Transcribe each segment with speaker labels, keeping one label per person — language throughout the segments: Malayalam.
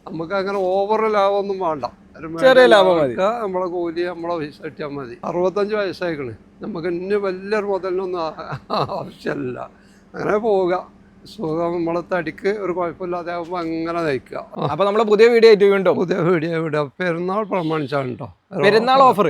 Speaker 1: നമുക്ക് അങ്ങനെ ഓവർ ലാഭമൊന്നും വേണ്ട.
Speaker 2: ചെറിയ ലാഭം മതി.
Speaker 1: നമ്മളെ കൂലി നമ്മളെ പൈസ കിട്ടിയാൽ മതി. 65 വയസ്സായിക്കണ്, നമുക്ക് ഇനി വലിയൊരു മുതലിനൊന്നും ആവശ്യമില്ല. അങ്ങനെ പോവുക, സുഖം. നമ്മളെ തടിക്ക് ഒരു കുഴപ്പമില്ലാതെ ആകുമ്പോൾ അങ്ങനെ നയിക്കുക.
Speaker 2: അപ്പൊ നമ്മളെ പുതിയ വീഡിയോ ആയിട്ട് വീണ്ടും
Speaker 1: പുതിയ വീഡിയോ ഇവിടെ പെരുന്നാൾ പ്രമാണിച്ചാണ് കേട്ടോ.
Speaker 2: പെരുന്നാൾ ഓഫർ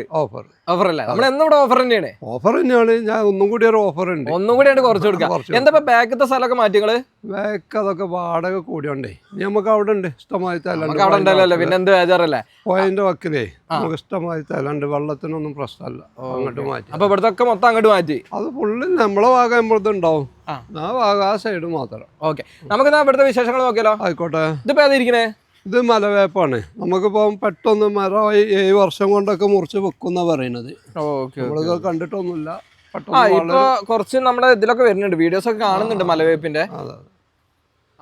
Speaker 2: അല്ലേ? നമ്മൾ എന്നും ഇവിടെ ഓഫർ തന്നെയാണ്.
Speaker 1: ഓഫർ തന്നെയാണ്. ഞാൻ ഒന്നും കൂടി ഒരു ഓഫർ ഉണ്ട്,
Speaker 2: ഒന്നും കൂടി കുറച്ച് കൊടുക്കാം. എന്താ ബാക്കത്തെ സ്ഥലമൊക്കെ മാറ്റിങ്ങള്?
Speaker 1: ബാക്ക് അതൊക്കെ വാടക കൂടിയോണ്ടേ നമുക്ക് അവിടെ ഉണ്ട് ഇഷ്ടമായി തലണ്ട്.
Speaker 2: അവിടെ ഉണ്ടല്ലോ, പിന്നെ എന്ത് ബേജാറല്ലേ?
Speaker 1: പോയിന്റെ വക്കിലേ നമുക്ക് ഇഷ്ടമായി തലണ്ട്, വെള്ളത്തിനൊന്നും പ്രശ്നമല്ല. അങ്ങോട്ട് മാറ്റി.
Speaker 2: അപ്പൊ ഇവിടത്തെ മൊത്തം അങ്ങോട്ട് മാറ്റി. അത്
Speaker 1: ഫുള്ള് നമ്മളെ ഭാഗം നമ്മളത് ഉണ്ടാവും, ആ ഭാഗം ആ സൈഡ് മാത്രം.
Speaker 2: ഓക്കെ, നമുക്ക് ഇവിടുത്തെ വിശേഷങ്ങൾ നോക്കിയാലോ?
Speaker 1: ആയിക്കോട്ടെ.
Speaker 2: ഇതിപ്പോ ഏതിരിക്കണേ?
Speaker 1: ഇത് മലവേപ്പാണ്. നമുക്കിപ്പം പെട്ടെന്ന് മരം 7 വർഷം കൊണ്ടൊക്കെ മുറിച്ച് വെക്കുന്ന പറയുന്നത്. നമ്മളിത് കണ്ടിട്ടൊന്നുമില്ല.
Speaker 2: ഇപ്പൊ കുറച്ച് നമ്മുടെ ഇതിലൊക്കെ വരുന്നുണ്ട്, വീഡിയോസ് ഒക്കെ കാണുന്നുണ്ട് മലവേപ്പിന്റെ.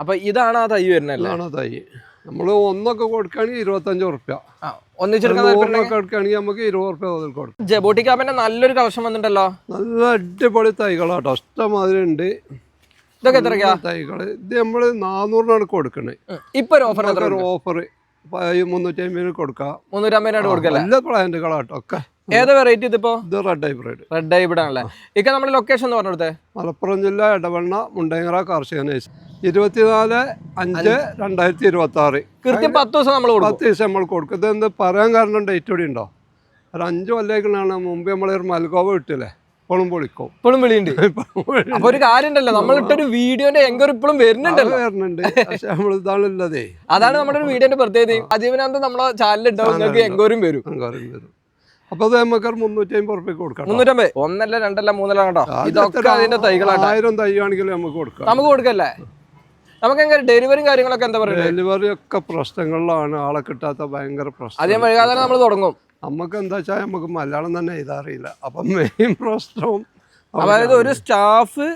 Speaker 2: അപ്പൊ ഇതാണ് ആ തൈ വരുന്നല്ലേ?
Speaker 1: ഇതാണ് തൈ. നമ്മള് ഒന്നൊക്കെ കൊടുക്കുകയാണെങ്കിൽ 25 ഉറുപ്പ്യ,
Speaker 2: ഒന്നിച്ചെടുക്കുകയാണെങ്കിൽ
Speaker 1: നമുക്ക് 20 ഉറുപ്പ്യ മുതൽ കൊടുക്കും.
Speaker 2: ജബോട്ടിക്കാപ്പിന്റെ നല്ലൊരു കളക്ഷൻ വന്നിട്ടുണ്ടല്ലോ.
Speaker 1: നല്ല അടിപൊളി തൈകളാട്ടോ, ഇഷ്ടമാതിരി ഉണ്ട്.
Speaker 2: ഇതൊക്കെ എത്രയ്ക്കാ
Speaker 1: തൈകള്? ഇത് നമ്മള് 400 കൊടുക്കണേ.
Speaker 2: ഇപ്പൊ ഒരു ഓഫർ
Speaker 1: 350 കൊടുക്കാം.
Speaker 2: 350 കൊടുക്കല്ലേ?
Speaker 1: നല്ല പ്ലാന്റുകളാട്ടോ ഒക്കെ.
Speaker 2: ഏത് വെറൈറ്റി ഇതിപ്പോ?
Speaker 1: ഇത് റെഡ് ഹൈബ്രിഡ്.
Speaker 2: റെഡ് ഹൈബ്രിഡ് ആണല്ലേ? ഇക്ക നമ്മുടെ ലൊക്കേഷൻ എന്ന് പറഞ്ഞെടുത്തേ?
Speaker 1: മലപ്പുറം ജില്ല, എടവണ്ണ, മുണ്ടേങ്ങര കാർഷിക നൈസ്. 24/5/2026.
Speaker 2: കൃത്യം 10 ദിവസം നമ്മൾ
Speaker 1: 10 ദിവസം നമ്മൾ കൊടുക്കും. ഇത് എന്ത് പറയാൻ കാരണം ഡേറ്റ് കൂടി ഉണ്ടോ? ഒരു 5 കൊല്ലങ്ങളാണ് മുമ്പ് നമ്മളൊരു മൽഗോവ ഇട്ടില്ലേ, ഇപ്പോഴും പൊളിക്കും.
Speaker 2: ഇപ്പോഴും വിളിയുണ്ട്. അപ്പൊ ഒരു കാര്യം ഉണ്ടല്ലോ, നമ്മൾ ഇട്ടൊരു വീഡിയോന്റെ എങ്കർ ഇപ്പോഴും വരുന്നുണ്ട്.
Speaker 1: പക്ഷെ നമ്മൾ ഇതാണുള്ളതേ.
Speaker 2: അതാണ് നമ്മുടെ ഒരു വീഡിയോന്റെ പ്രത്യേകത. അതിനകത്ത് നമ്മളെ ചാനൽ ഉണ്ടാവും, നിങ്ങൾക്ക് എങ്കോരും വരും.
Speaker 1: അപ്പൊ അത് നമുക്ക് 350 ഉറുപ്പ്യക്ക് കൊടുക്കാം.
Speaker 2: 350? 1 അല്ല 2 അല്ല 3 അല്ല കേട്ടോ, ഇതൊക്കെ അതിന്റെ തൈകളാണ്.
Speaker 1: 1000 തൈയാണെങ്കിലും നമുക്ക് കൊടുക്കാം.
Speaker 2: നമുക്ക് കൊടുക്കല്ലേ? നമുക്ക് എങ്ങനെ ഡെലിവറിയും കാര്യങ്ങളൊക്കെ എന്താ പറയുക?
Speaker 1: ഡെലിവറി ഒക്കെ പ്രശ്നങ്ങളിലാണ്, ആളെ കിട്ടാത്ത ഭയങ്കര പ്രശ്നം.
Speaker 2: അധികം വൈകാതെ നമ്മൾ തുടങ്ങും.
Speaker 1: നമുക്ക് എന്താ വെച്ചാൽ നമുക്ക് മലയാളം തന്നെ എഴുതാറിയില്ല. അപ്പം മെയിൻ പ്രശ്നവും
Speaker 2: അതായത് ഒരു സ്റ്റാഫ്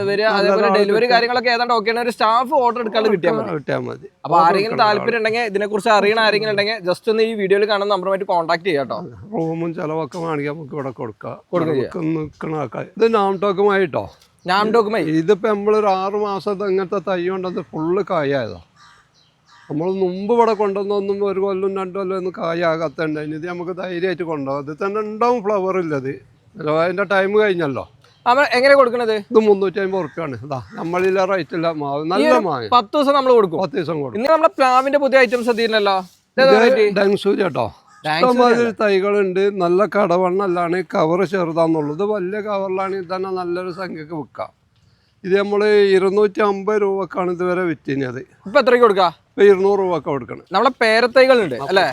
Speaker 2: വരിക, അതേപോലെ ഡെലിവറി കാര്യങ്ങളൊക്കെ ഏതാണ്ട് ഓക്കെയാണ്. ഒരു സ്റ്റാഫ് ഓർഡർ എടുക്കാതെ കിട്ടിയാൽ മതി. അപ്പൊ ആരെങ്കിലും താല്പര്യം ഉണ്ടെങ്കിൽ, ഇതിനെ കുറിച്ച് അറിയണ ആരെങ്കിലും ഉണ്ടെങ്കിൽ ജസ്റ്റ് ഒന്ന് ഈ വീഡിയോയിൽ കാണുന്ന നമ്പറുമായിട്ട് കോൺടാക്ട് ചെയ്യാം കേട്ടോ.
Speaker 1: റൂമും ചെലവൊക്കെ വേണമെങ്കിൽ നമുക്ക് ഇവിടെ കൊടുക്കാം. ഇത് നാംടോക്കുമായിട്ടോ.
Speaker 2: നാംടോക്കുമായി
Speaker 1: ഇതിപ്പോ നമ്മളൊരു 6 മാസത്തെ ഇങ്ങനത്തെ തൈ കൊണ്ടത് ഫുള്ള് കായതാ. നമ്മൾ മുമ്പ് ഇവിടെ കൊണ്ടുവന്നൊന്നും 1 കൊല്ലം 2 കൊല്ലം ഒന്നും കായാകത്തുണ്ട്. ഇത് നമുക്ക് ധൈര്യമായിട്ട് കൊണ്ടുപോകാം. ഇത് തന്നെ ഉണ്ടാവും ഫ്ലവർ ഇല്ലത്. അതിന്റെ ടൈം കഴിഞ്ഞല്ലോ.
Speaker 2: എങ്ങനെ കൊടുക്കണത്? ഇത്
Speaker 1: 350 ഉറുപ്പ്യാണ്. ഇതാ നമ്മളില്ല റേറ്റ് ഇല്ല. മാവ് നല്ല മാവ്
Speaker 2: 10 ദിവസം നമ്മൾ കൊടുക്കും.
Speaker 1: 10 ദിവസം കൊടുക്കും.
Speaker 2: ഇന്ന് നമ്മളെ പ്ലാവിന്റെ പുതിയ ഐറ്റംസ് എത്തിയില്ലല്ലോ.
Speaker 1: ഡെങ്സൂരി കേട്ടോ, ഇഷ്ടംമാതിരി തൈകളുണ്ട്. നല്ല കടവണ്ണല്ലാണ്, കവർ ചെറുതാന്നുള്ളത്. വലിയ കവറിലാണ് ഇതന്നെ നല്ലൊരു സംഖ്യക്ക് വിൽക്കാം. ഇത് നമ്മള് 250 രൂപക്കാണ് ഇതുവരെ വിറ്റിനത്.
Speaker 2: ഇപ്പൊ എത്രയ്ക്ക് കൊടുക്കാം?
Speaker 1: 200 രൂപക്ക് കൊടുക്കണം.
Speaker 2: നമ്മളെ പേരത്തൈകളുണ്ട് അല്ലേ?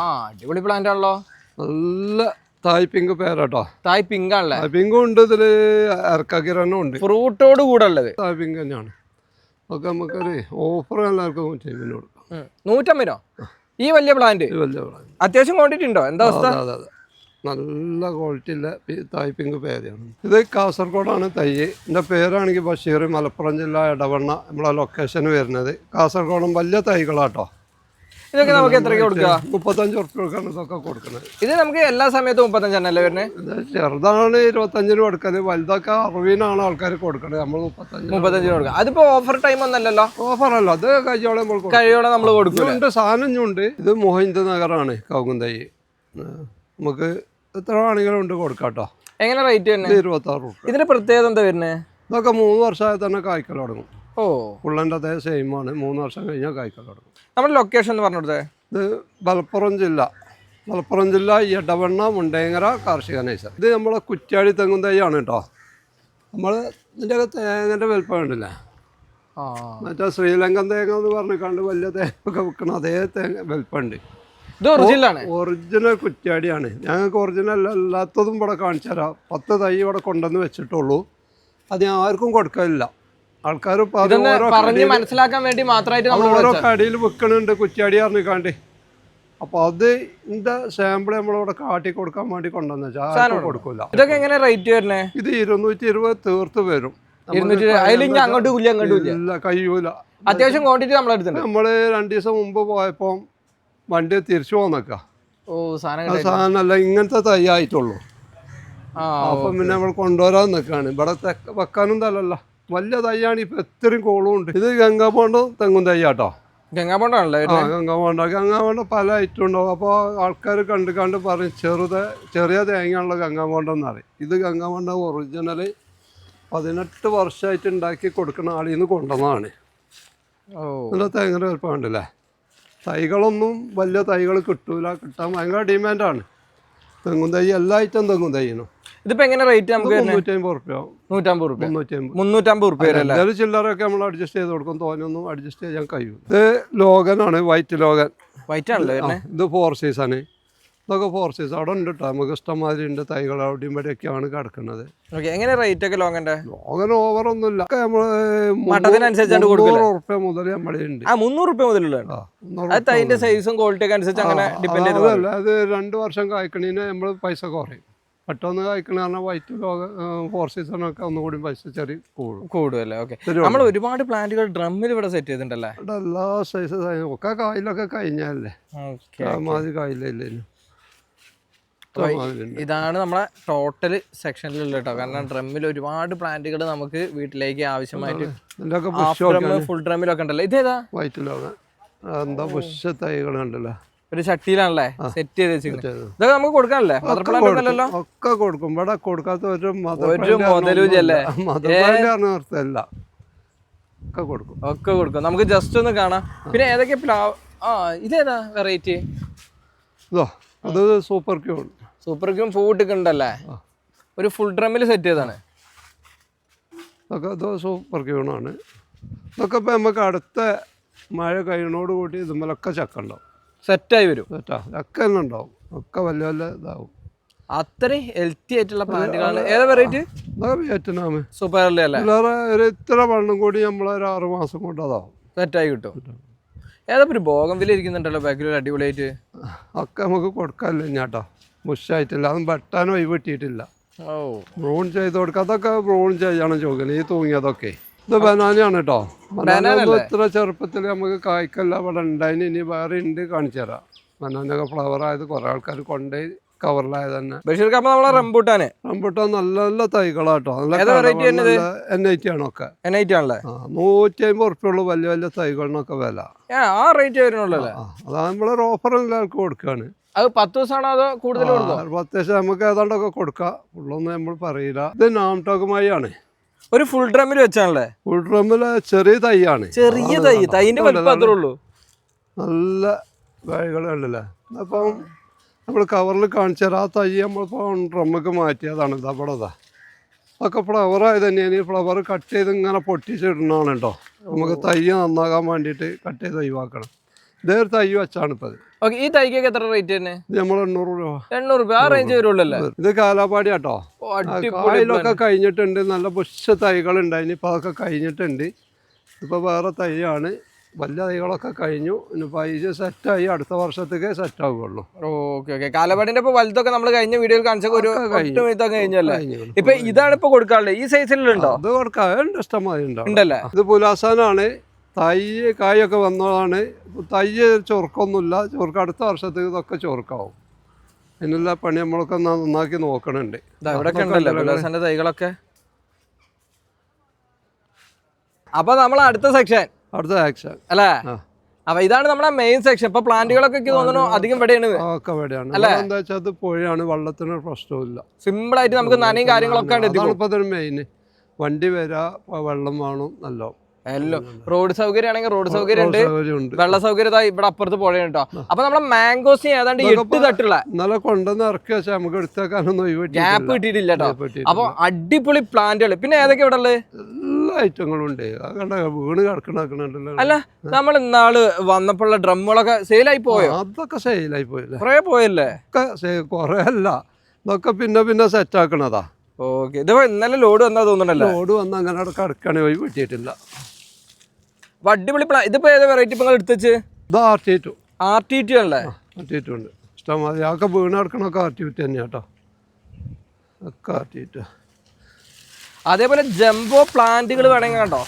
Speaker 2: അടിപൊളി പ്ലാന്റ് ആണല്ലോ.
Speaker 1: നല്ല തായ് പിങ്ക് പേരാട്ടോ.
Speaker 2: തായ് പിങ്ക് ആണല്ലേ?
Speaker 1: പിങ്കും ഉണ്ട്, ഇതില് അരക്കിരണം ഉണ്ട്,
Speaker 2: ഫ്രൂട്ടോട് കൂടെ ഉള്ളത്.
Speaker 1: തായ് പിങ്ക് തന്നെയാണ്. ഒക്കെ നമുക്കൊരു ഓഫർ എല്ലാവർക്കും 150 കൊടുക്കാം.
Speaker 2: 150? ഈ വലിയ പ്ലാന്റ് അത്യാവശ്യം ക്വാണ്ടിറ്റി ഉണ്ടോ? എന്താ അവസ്ഥ?
Speaker 1: അതെ, നല്ല ക്വാളിറ്റി ഉള്ള തായ് പിങ്ക് പേരയാണ്. ഇത് കാസർഗോഡാണ് തൈ. എൻ്റെ പേരാണെങ്കിൽ ബഷീർ, മലപ്പുറം ജില്ല, എടവണ്ണ നമ്മളെ ലൊക്കേഷൻ വരുന്നത്. കാസർഗോഡും വലിയ തൈകളാട്ടോ.
Speaker 2: ഇതൊക്കെ നമുക്ക് എത്രയ്ക്ക് കൊടുക്കുക?
Speaker 1: 35 ഉറുപ്പ്യക്കാണ് ഇതൊക്കെ കൊടുക്കുന്നത്.
Speaker 2: ഇത് നമുക്ക് എല്ലാ സമയത്തും 35 അല്ലേ വരുന്നത്?
Speaker 1: ചെറുതാണ് 25 കൊടുക്കുന്നത്, വലുതൊക്കെ 60 ആൾക്കാർ കൊടുക്കുന്നത്. നമ്മൾ
Speaker 2: 35 കൊടുക്കുക. അതിപ്പോ ഓഫർ ടൈം ഒന്നല്ലല്ലോ?
Speaker 1: ഓഫർ അല്ല, അത് കഴിയോളം
Speaker 2: നമ്മൾ കൊടുക്കുന്നുണ്ട്.
Speaker 1: സാധനം ഉണ്ട്. ഇത് മോഹിന്ദ് നഗറാണ് കവുങ്ങും തൈ. നമുക്ക് എത്ര ആണെങ്കിലും ഉണ്ട് കൊടുക്കാട്ടോ.
Speaker 2: എങ്ങനെ റേറ്റ് തന്നെ?
Speaker 1: 26 രൂപ.
Speaker 2: ഇതിന്റെ പ്രത്യേകത എന്താ വരുന്നത്?
Speaker 1: ഇതൊക്കെ 3 വർഷമായി തന്നെ കായ്ക്കൽ തുടങ്ങും.
Speaker 2: പുള്ളന്റെ
Speaker 1: അതേ സെയിമാണ്. 3 വർഷം കഴിഞ്ഞാൽ കായ്ക്കൽ തുടങ്ങും.
Speaker 2: നമ്മുടെ ലൊക്കേഷൻ എന്ന് പറഞ്ഞത്?
Speaker 1: ഇത് മലപ്പുറം ജില്ല, എടവണ്ണ, മുണ്ടേങ്ങര കാർഷിക നൈസർ. ഇത് നമ്മളെ കുറ്റ്യാടി തെങ്ങും തൈയാണ് കേട്ടോ. നമ്മൾ ഇതിൻ്റെ തേങ്ങൻ്റെ വലുപ്പം ഉണ്ടല്ലേ, മറ്റേ ശ്രീലങ്കൻ തേങ്ങ എന്ന് പറഞ്ഞിക്കാണ്ട് വലിയ തേങ്ങൊക്കെ വെക്കണം, അതേ തേങ്ങ വലുപ്പമുണ്ട്.
Speaker 2: ഇത്
Speaker 1: ഒറിജിനൽ കുറ്റ്യാടിയാണ്. ഞങ്ങൾക്ക് ഒറിജിനൽ അല്ലാത്തതും ഇവിടെ കാണിച്ചു തരാം. 10 തൈ ഇവിടെ കൊണ്ടുവന്ന് വെച്ചിട്ടുള്ളൂ. അത് ആർക്കും കൊടുക്കാനില്ല. ആൾക്കാർ
Speaker 2: മനസ്സിലാക്കാൻ വേണ്ടി മാത്രമായിട്ട്
Speaker 1: ഓരോ കടയിൽ വെക്കണുണ്ട് കുറ്റ്യാടി പറഞ്ഞിക്കാണ്ട്. അപ്പൊ അത് ഇതിന്റെ സാമ്പിൾ നമ്മളിവിടെ കാട്ടി കൊടുക്കാൻ വേണ്ടി കൊണ്ടുവന്ന കൊടുക്കൂല.
Speaker 2: ഇതൊക്കെ എങ്ങനെ റേറ്റ് വരുന്നത്?
Speaker 1: ഇത് 220 തീർത്ത് വരും.
Speaker 2: ഇല്ല,
Speaker 1: കഴിയൂല.
Speaker 2: അത്യാവശ്യം ക്വാണ്ടിറ്റി
Speaker 1: നമ്മള് 2 ദിവസം മുമ്പ് പോയപ്പോ വണ്ടി തിരിച്ചു പോന്നേക്ക. സാധനമല്ല, ഇങ്ങനത്തെ തൈ ആയിട്ടുള്ളൂ. അപ്പം പിന്നെ നമ്മൾ കൊണ്ടുവരാൻ നിൽക്കാണ്. ഇവിടെ വെക്കാനും തലല്ല, വലിയ തൈയാണ്. ഇപ്പൊ എത്രയും കോളും ഉണ്ട്. ഇത് ഗംഗാപോണ്ടും തെങ്ങും തൈയാട്ടോ.
Speaker 2: ഗംഗാബോണ്ടാണല്ലേ
Speaker 1: ഗംഗാബോണ്ട പല ഐറ്റം ഉണ്ടാവും. അപ്പോൾ ആൾക്കാർ കണ്ട് പറയും ചെറിയ തേങ്ങയുള്ള ഗംഗാബോണ്ടെന്ന് പറയും. ഇത് ഗംഗാബോണ്ട ഒറിജിനൽ 18 വർഷമായിട്ട് ഉണ്ടാക്കി കൊടുക്കുന്ന ആളിൽ നിന്ന് കൊണ്ടുവന്നതാണ്. നല്ല തേങ്ങയുടെ വലുപ്പം ഉണ്ടല്ലേ. തൈകളൊന്നും വലിയ തൈകൾ കിട്ടാൻ ഭയങ്കര ഡിമാൻഡാണ്. തെങ്ങും തൈ എല്ലാ ഐറ്റം തെങ്ങും തൈനും.
Speaker 2: ഇതിപ്പോ എങ്ങനെ റേറ്റ് നമുക്ക്
Speaker 1: 350 റുപ്യ ചില്ലറൊക്കെ നമ്മൾ അഡ്ജസ്റ്റ് ചെയ്ത് കൊടുക്കും. തോനൊന്നും അഡ്ജസ്റ്റ് ചെയ്യാൻ കഴിയും. ഇത് ലോഗനാണ്, വൈറ്റ് ലോഗൻ.
Speaker 2: വൈറ്റ് ആണല്ലോ.
Speaker 1: ഇത് 4 സീസാണ്. ഇതൊക്കെ 4 സീസ് അവിടെ ഉണ്ട് കേട്ടോ. നമുക്ക് ഇഷ്ടംമാതിരി ഉണ്ട് തൈകൾ. അവിടെയും ഇവിടെയൊക്കെയാണ് കിടക്കുന്നത്.
Speaker 2: എങ്ങനെ റേറ്റ് ഒക്കെ ലോഗൻ
Speaker 1: ഓവറൊന്നുമില്ല. നമ്മള്
Speaker 2: 300
Speaker 1: റുപ്യ മുതൽ നമ്മുടെ ഉണ്ട്.
Speaker 2: 300 റുപ്യ മുതലുള്ള സൈസും ക്വാളിറ്റി ഒക്കെ അനുസരിച്ച് അങ്ങനെ ഡിപ്പെൻഡ് ചെയ്ത്.
Speaker 1: അത് 2 വർഷം കായ്ക്കണേന് നമ്മൾ പൈസ കുറയും. പെട്ടെന്ന് കായ്ക്കണ പറഞ്ഞാൽ വൈറ്റ് ലോഗൻ 4 സീസണൊക്കെ ഒന്നുകൂടി പൈസ ചെറിയ
Speaker 2: കൂടുമല്ലേ. ഓക്കെ, നമ്മൾ ഒരുപാട് പ്ലാന്റുകൾ ഡ്രമ്മിൽ ഇവിടെ സെറ്റ് ചെയ്തിട്ടുണ്ടല്ലേ.
Speaker 1: എല്ലാ സൈസ് ഒക്കെ കായിലൊക്കെ കഴിഞ്ഞല്ലേ. മാതിരി കായില്ലേ.
Speaker 2: ഇതാണ് നമ്മളെ ടോട്ടൽ സെക്ഷനിലുള്ള കേട്ടോ. കാരണം ഡ്രമ്മിൽ ഒരുപാട് പ്ലാന്റുകൾ നമുക്ക് വീട്ടിലേക്ക് ആവശ്യമായിട്ട് ഫുൾ ഡ്രമ്മിലൊക്കെ ഉണ്ടല്ലോ. ഇതേതാ?
Speaker 1: White Logan. എന്താ ബുഷ് തൈകൾ ഉണ്ടല്ലോ.
Speaker 2: ഒരു ചട്ടിയിലാണല്ലേ സെറ്റ് ചെയ്ത് വെച്ചിരിക്കുന്നത്. ഇതൊക്കെ നമുക്ക് കൊടുക്കാനല്ലേ?
Speaker 1: ഒക്കെ കൊടുക്കും. ഇവിടെ കൊടുക്കാത്ത ഒരു
Speaker 2: മുതലൂജല്ലേ
Speaker 1: ഒക്കെ
Speaker 2: കൊടുക്കും. നമുക്ക് ജസ്റ്റ് ഒന്ന് കാണാം. പിന്നെ ഏതൊക്കെ പ്ലാവ്? ഇതേതാ വെറൈറ്റി?
Speaker 1: അത് സൂപ്പർ ക്യൂൺ.
Speaker 2: സൂപ്പർ ക്യൂൺ പൂട്ടിട്ടുണ്ടല്ലേ. ഒരു ഫുൾ ഡ്രമ്മിൽ സെറ്റ് ചെയ്താണ്.
Speaker 1: ഇതൊക്കെ സൂപ്പർ ക്യൂണാണ്. ഇതൊക്കെ ഇപ്പം നമുക്ക് അടുത്ത മഴ കഴിയുന്നോട് കൂടി ഇതുമ്മലൊക്കെ ചക്ക ഉണ്ടാവും.
Speaker 2: സെറ്റായി വരും.
Speaker 1: ചക്ക തന്നെ ഉണ്ടാവും. ഒക്കെ വലിയ വലിയ ഇതാവും.
Speaker 2: അത്രയും ഹെൽത്തി ആയിട്ടുള്ള പ്ലാന്റുകളാണ്. ഏതാ വെറൈറ്റി?
Speaker 1: വിയറ്റ്നാം
Speaker 2: സൂപ്പർ അല്ലേ.
Speaker 1: ഒരു ഇത്ര വെള്ളം കൂടി നമ്മളൊരു 6 മാസം കൊണ്ട് അതാവും
Speaker 2: സെറ്റായി കിട്ടും. ഏതാ ഒരു ബോഗൻവില്ല ഇരിക്കുന്നുണ്ടല്ലോ ബാക്കിൽ അടിപൊളിയായിട്ട്.
Speaker 1: ഒക്കെ നമുക്ക് കൊടുക്കാമല്ലോ ഞാട്ടോ. മുഷായിട്ടില്ല. അതും വെട്ടാനോ ഒഴിവ് കിട്ടിയിട്ടില്ല. ബ്രൂൺ ചെയ്ത് കൊടുക്കുക. അതൊക്കെ ബ്രൂൺ ചെയ്യണം ചോദിക്കുന്നത്. ഈ തൂങ്ങിയതൊക്കെ ഇത് ബനാനയാണ് കേട്ടോ. ബനാന ഇത്ര ചെറുപ്പത്തിൽ നമുക്ക് കായ്ക്കല്ല ഇവിടെ ഉണ്ടായിന്. ഇനി വേറെ ഉണ്ട്, കാണിച്ചു തരാം. ബനാനൊക്കെ ഫ്ലവർ ആയത് കുറെ ആൾക്കാർ കൊണ്ടുപോയി കവറിലായത് തന്നെ.
Speaker 2: റംബൂട്ടാൻ
Speaker 1: നല്ല നല്ല തൈകളാട്ടോ. NIT ആണൊക്കെ. 150 ഉറുപ്പ്യുള്ളൂ വലിയ വലിയ തൈകളിനൊക്കെ വില. അതാ നമ്മളൊരു ഓഫർ എല്ലാവർക്കും കൊടുക്കുകയാണ്.
Speaker 2: അത് 10 ദിവസമാണോ അതോ കൂടുതൽ?
Speaker 1: 10 ദിവസം നമുക്ക് ഏതാണ്ടൊക്കെ കൊടുക്കാം. ഫുള്ളൊന്നും നമ്മൾ പറയില്ല. ഇത് നാംടോക്കുമായി ആണ്.
Speaker 2: ഒരു ഫുൾ ഡ്രമ്മിൽ വെച്ചാണല്ലേ?
Speaker 1: ഫുൾ ഡ്രമ്മില് ചെറിയ തൈയാണ്.
Speaker 2: ചെറിയ തൈന്റെ വലിപ്പം അത്രേ ഉള്ളൂ.
Speaker 1: നല്ല തൈകളുണ്ടല്ലേ. അപ്പം നമ്മൾ കവറിൽ കാണിച്ചു തരാം. ആ തൈ നമ്മളിപ്പോൾ ഡ്രമ്മൊക്കെ മാറ്റിയതാണ്. ഇതാ ഇവിടെ അതൊക്കെ ഫ്ലവർ ആയത് തന്നെയാണ്. ഈ ഫ്ലവർ കട്ട് ചെയ്ത് ഇങ്ങനെ പൊട്ടിച്ചിടണതാണ് കേട്ടോ. നമുക്ക് തൈ നന്നാകാൻ വേണ്ടിയിട്ട് കട്ട് ചെയ്ത് ഒഴിവാക്കണം. ഇതേ ഒരു തൈ വെച്ചാണ് ഇപ്പം.
Speaker 2: ഈ തൈക്കൊക്കെ എത്ര റേറ്റ് തന്നെ?
Speaker 1: നമ്മൾ 800 രൂപ.
Speaker 2: 800 രൂപ ആ റേഞ്ച് വരുള്ളൂ.
Speaker 1: ഇത് കാലാപാടി കേട്ടോ. കായലൊക്കെ കഴിഞ്ഞിട്ടുണ്ട്. നല്ല പുഷ് തൈകൾ ഉണ്ടായിന്. ഇപ്പം അതൊക്കെ കഴിഞ്ഞിട്ടുണ്ട്. ഇപ്പോൾ വേറെ തൈയാണ്. വലിയ തൈകളൊക്കെ കഴിഞ്ഞു. ഇനിയിപ്പോൾ ഇത് സെറ്റായി അടുത്ത വർഷത്തേക്ക് സെറ്റ് ആവുകയുള്ളൂ.
Speaker 2: ഓക്കെ. കാലപാടിന്റെ ഇപ്പൊ വലുതൊക്കെ നമ്മൾ കഴിഞ്ഞ വീഡിയോയിൽ കാണിച്ചൊക്കെ ഒരു കഴിഞ്ഞല്ലേ. ഇപ്പൊ ഇതാണ് ഇപ്പൊ കൊടുക്കാറുള്ളത്. ഈ സൈസിലുണ്ടോ?
Speaker 1: അത് കൊടുക്കാം. ഇഷ്ടമായി ഉണ്ടല്ലേ. ഇത് പുലാസാനാണ്. തൈ കായൊക്കെ വന്നതാണ്. തൈ ചൊറുക്കൊന്നുമില്ല. ചൊറുക്ക് അടുത്ത വർഷത്തേക്ക് ഇതൊക്കെ ചൊറുക്കാവും. അതിനുള്ള പണി നമ്മളൊക്കെ നന്നാക്കി നോക്കണുണ്ട്.
Speaker 2: തൈകളൊക്കെ. അപ്പൊ നമ്മൾ അടുത്ത സെക്ഷൻ അല്ലേ? അപ്പൊ ഇതാണ് നമ്മുടെ മെയിൻ സെക്ഷൻ. ഇപ്പൊ പ്ലാന്റുകളൊക്കെ തോന്നുന്നു അധികം ഇവിടെയാണ്.
Speaker 1: എന്താ വെച്ചാൽ അത് പുഴയാണ്. വെള്ളത്തിന് പ്രശ്നമില്ല.
Speaker 2: സിമ്പിൾ ആയിട്ട് നമുക്ക് നനയും കാര്യങ്ങളൊക്കെ
Speaker 1: മെയിൻ. വണ്ടി വരാ, വെള്ളം വേണം. നല്ല
Speaker 2: റോഡ് സൗകര്യം ആണെങ്കിൽ റോഡ് സൗകര്യം ഉണ്ട്. വെള്ള സൗകര്യം ഇവിടെ അപ്പുറത്ത് പുഴയാണ് കേട്ടോ. അപ്പൊ നമ്മളെ മാംഗോസ് ഏതാണ്ട് 8 തട്ടുള്ള
Speaker 1: ഇന്നലെ കൊണ്ടുവന്ന് ഇറക്കി വെച്ചാൽ നമുക്ക് എടുത്തേക്കാനൊന്നും
Speaker 2: ഗ്യാപ്പ് കിട്ടിയിട്ടില്ല കേട്ടോ. അപ്പൊ അടിപൊളി പ്ലാന്റുകൾ. പിന്നെ ഏതൊക്കെ ഇവിടെ ഉള്ളത്?
Speaker 1: എല്ലാ ഐറ്റങ്ങളും ഉണ്ട്. വീണ് കിടക്കണല്ലോ.
Speaker 2: അല്ല, നമ്മൾ ഇന്നാള് വന്നപ്പോഴുള്ള ഡ്രമ്മുകളൊക്കെ സെയിലായി പോയോ?
Speaker 1: അതൊക്കെ സെയിലായി പോയില്ലേ?
Speaker 2: കുറെ പോയല്ലേ?
Speaker 1: കൊറേ അല്ല, ഇതൊക്കെ പിന്നെ സെറ്റ് ആക്കണതാ.
Speaker 2: ഓക്കെ. ഇത് ഇന്നലെ ലോഡ് വന്നാ തോന്നണല്ലോ.
Speaker 1: ലോഡ് വന്ന് അങ്ങനെ കിടക്കണേ പോയി കിട്ടിയിട്ടില്ല.
Speaker 2: അടിപൊളി പ്ലാൻ. ഇതിപ്പോ ഏതാ വെറൈറ്റി നിങ്ങൾ എടുത്തുവെച്ച്?
Speaker 1: ഇത് RT2
Speaker 2: അല്ലേ?
Speaker 1: RT2 ഉണ്ട്. ഇഷ്ടംമാതിരി ആക്കെ വീണ് കിടക്കണൊക്കെ RT2 തന്നെയാ കേട്ടോ. ഒക്കെ RT2.
Speaker 2: അതേപോലെ ജംബോ പ്ലാന്റുകൾ വേണമെങ്കിൽ കണ്ടോ,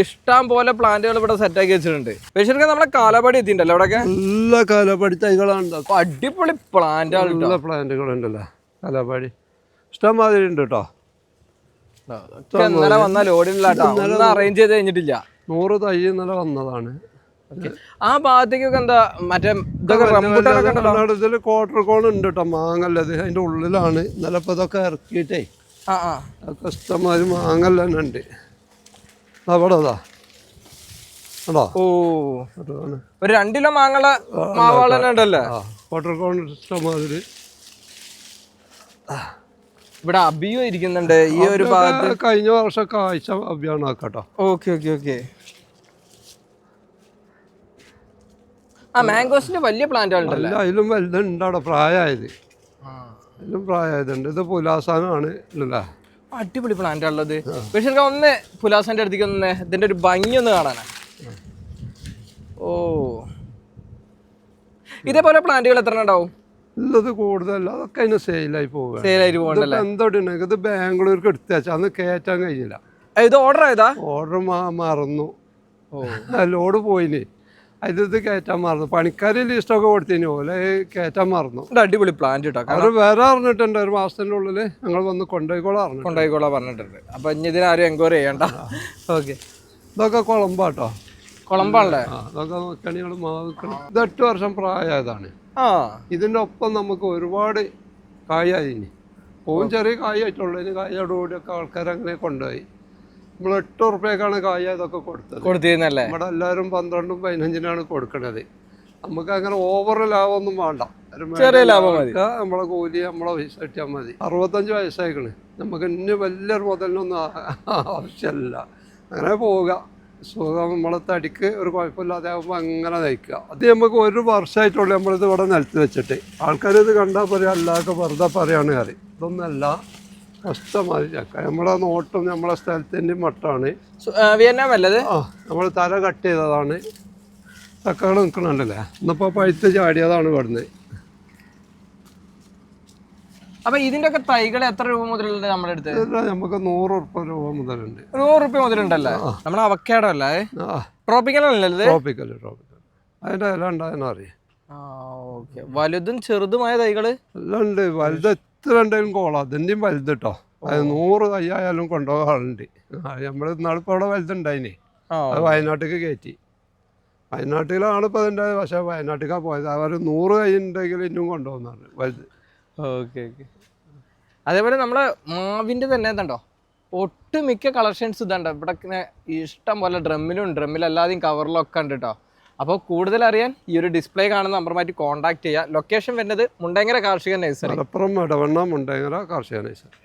Speaker 2: ഇഷ്ടം പോലെ പ്ലാന്റുകൾ ഇവിടെ സെറ്റാക്കി വെച്ചിട്ടുണ്ട്. പക്ഷേ നമ്മളെ കാലപാടി എത്തിയിട്ടുണ്ടല്ലോ ഇവിടെയൊക്കെ.
Speaker 1: എല്ലാ കാലപാടി തൈകളാണ്.
Speaker 2: അടിപൊളി
Speaker 1: പ്ലാന്റുകളുണ്ടല്ലോ കാലപാടി. ഇഷ്ടംമാതിരി ഉണ്ട് കേട്ടോ.
Speaker 2: ഇന്നലെ വന്ന ലോഡില്ല കേട്ടോ. ഒന്നും അറേഞ്ച് ചെയ്ത് കഴിഞ്ഞിട്ടില്ല.
Speaker 1: 100 തൈ ഇന്നലെ വന്നതാണ്.
Speaker 2: ആ ഭാഗത്തേക്കൊക്കെ എന്താ മറ്റേ ഇതൊക്കെ റംബൂട്ടാനൊക്കെ ഉണ്ടല്ലോ.
Speaker 1: ഇതിൽ ക്വാർട്ടർ കോൺ ഉണ്ട് കേട്ടോ, മാങ്ങല്ലത് അതിന്റെ ഉള്ളിലാണ്. ഇന്നലെ ഇപ്പൊ ഇതൊക്കെ ഇറക്കിയിട്ടേ അതൊക്കെ ഇഷ്ടംമാതിരി മാങ്ങല്ല തന്നെ ഉണ്ട്. അവിടെ അതാ കേട്ടോ.
Speaker 2: ഓ, ഒരു 2 കിലോ മാങ്ങള മാവാള ഉണ്ടല്ലേ.
Speaker 1: ക്വാർട്ടർ കോൺ ഇഷ്ടംമാതിരി.
Speaker 2: ഇവിടെ അബിയും ഇരിക്കുന്നുണ്ട് ഈ ഒരു ഭാഗത്ത്.
Speaker 1: കഴിഞ്ഞ വർഷം കാഴ്ച അഭിയാണ് കേട്ടോ.
Speaker 2: Okay okay okay. ആ മാംഗോസിന്റെ വലിയ പ്ലാന്റുകളുണ്ടല്ലോ.
Speaker 1: അതിലും വലുതുണ്ട് അവിടെ, പ്രായമായത്. അതിലും പ്രായമായതുണ്ട്. ഇത് പുലാസാനാണ് അല്ലേ.
Speaker 2: അടിപൊളി പ്ലാന്റ് ഉള്ളത്. പക്ഷെ ഒന്ന് പുലാസാന്റെ അടുത്തേക്ക് ഒന്ന് ഇതിന്റെ ഒരു ഭംഗി ഒന്ന് കാണാനാ. ഓ, ഇതേപോലെ പ്ലാന്റുകൾ എത്ര ഉണ്ടാവും?
Speaker 1: ഉള്ളത് കൂടുതൽ, അതൊക്കെ അതിന് സെയിലായി പോകുക.
Speaker 2: സെയിലായിട്ട് പോകണ്ടല്ലേ.
Speaker 1: എന്തോട്ടാണ് ഇത് ബാംഗ്ലൂർക്ക് എടുത്തു വെച്ചാൽ അന്ന് കയറ്റാൻ കഴിഞ്ഞില്ല.
Speaker 2: ഇത് ഓർഡർ ആയതാ?
Speaker 1: ഓർഡർ മറന്നു. ലോഡ് പോയിന്. ഇത് കയറ്റാൻ മറന്നു. പണിക്കാര് ലിസ്റ്റൊക്കെ കൊടുത്തിന് പോലെ കയറ്റാൻ മറന്നു.
Speaker 2: അടിപൊളി പ്ലാന്റ് കേട്ടോ.
Speaker 1: അവർ വേറെ അറിഞ്ഞിട്ടുണ്ട്, ഒരു മാസത്തിന്റെ ഉള്ളില് ഞങ്ങൾ വന്ന് കൊണ്ടുപോയിക്കോളാം
Speaker 2: പറഞ്ഞിട്ടുണ്ട്. അപ്പൊ ഇനി ഇതിനാരും എൻക്വയറി ചെയ്യണ്ട. ഓക്കെ,
Speaker 1: ഇതൊക്കെ കുളമ്പാട്ടോ.
Speaker 2: കുളമ്പാണല്ലേ?
Speaker 1: അതൊക്കെ നോക്കുകയാണെങ്കിൽ ഇത് 8 വർഷം പ്രായമായതാണ്. ഇതിന്റെ ഒപ്പം നമുക്ക് ഒരുപാട് കായായി. പൂവും ചെറിയ കായായിട്ടുള്ളൂ. ഇതിന് കായോടുകൂടിയൊക്കെ ആൾക്കാർ അങ്ങനെ കൊണ്ടുപോയി. നമ്മൾ 8 ഉറുപ്പ്യക്കാണ് കായ ഇതൊക്കെ കൊടുത്തിരുന്നല്ലേ. ഇവിടെ എല്ലാവരും 12ഉം 15-നാണ് കൊടുക്കണത്. നമുക്ക് അങ്ങനെ ഓവർ ലാഭമൊന്നും വേണ്ട.
Speaker 2: ചെറിയ ലാഭം മതി.
Speaker 1: നമ്മളെ കൂലി നമ്മളെ പൈസ കിട്ടിയാൽ മതി. 65 വയസ്സായിക്കണ്. നമുക്ക് ഇനി വലിയൊരു മുതലിനൊന്നും ആവശ്യമില്ല. അങ്ങനെ പോവുക. സുഖം, നമ്മളെ തടിക്ക് ഒരു കുഴപ്പമില്ലാതെ ആകുമ്പോൾ അങ്ങനെ നയിക്കുക. അത് നമുക്ക് 1 വർഷമായിട്ടുള്ളൂ നമ്മളിത് ഇവിടെ നിലത്ത് വെച്ചിട്ട്. ആൾക്കാരിത് കണ്ടാൽ പറയാം അല്ലാതെ വെറുതെ പറയാണ് കയറി. ഇതൊന്നല്ല, കഷ്ടമായി ചക്ക. നമ്മളെ നോട്ടും നമ്മളെ സ്ഥലത്തിൻ്റെ മട്ടാണ്.
Speaker 2: വിയറ്റ്നാം അല്ലത്.
Speaker 1: നമ്മൾ തല കട്ട് ചെയ്തതാണ്. ചക്കകൾ നിൽക്കണുണ്ടല്ലേ. ഇന്നിപ്പോൾ പഴുത്ത് ചാടിയതാണ് ഇവിടുന്ന്.
Speaker 2: അപ്പൊ ഇതിന്റെ ഒക്കെ തൈകൾ എത്ര രൂപ മുതലുണ്ട് നമ്മുടെ അടുത്ത്?
Speaker 1: നമുക്ക് 100 രൂപ മുതലുണ്ട്.
Speaker 2: 100 മുതലുണ്ടല്ലേ? നമ്മുടെ അവക്കാഡോ അല്ലേ? ട്രോപ്പിക്കൽ അല്ലേ?
Speaker 1: ട്രോപ്പിക്കൽ. അതിന്റെ ഇല ഉണ്ടായെന്ന് അറിയാം.
Speaker 2: വലുതും ചെറുതുമായ തൈകള്
Speaker 1: എല്ലാം ഉണ്ട്. വലുത് എത്ര ഉണ്ടെങ്കിലും കോളാം. അതിൻ്റെയും വലുത് കേട്ടോ. അത് 100 തൈ ആയാലും കൊണ്ടുപോകാൻ ആളുണ്ട്. നമ്മൾ ഇന്നാളിപ്പോൾ അവിടെ വലുതുണ്ടായിന്. അത് വയനാട്ടിലേക്ക് കയറ്റി. വയനാട്ടിലാണ് ഇപ്പോൾ അതിൻ്റെ. പക്ഷേ വയനാട്ടിലേക്കാണ് പോയത്. അവർ 100 തൈ ഉണ്ടെങ്കിൽ ഇന്നും കൊണ്ടുപോകുന്നതാണ് വലുത്.
Speaker 2: Okay okay. അതേപോലെ നമ്മളെ മാവിൻ്റെ തന്നെ ഇതുണ്ടോ, ഒട്ടുമിക്ക കളക്ഷൻസ് ഇതുണ്ടോ ഇവിടെ. ഇഷ്ടം പോലെ ഡ്രമ്മിലല്ലാതെയും കവറിലൊക്കെ ഉണ്ട് കേട്ടോ. അപ്പോൾ കൂടുതൽ അറിയാൻ ഈ ഒരു ഡിസ്പ്ലേ കാണുന്ന നമ്പറുമായിട്ട് കോൺടാക്ട് ചെയ്യുക. ലൊക്കേഷൻ വരുന്നത് മുണ്ടേങ്ങര കാർഷിക നഴ്സറി,
Speaker 1: മലപ്പുറം ഇടവണ്ണ മുണ്ടേങ്ങര കാർഷിക നഴ്സറി.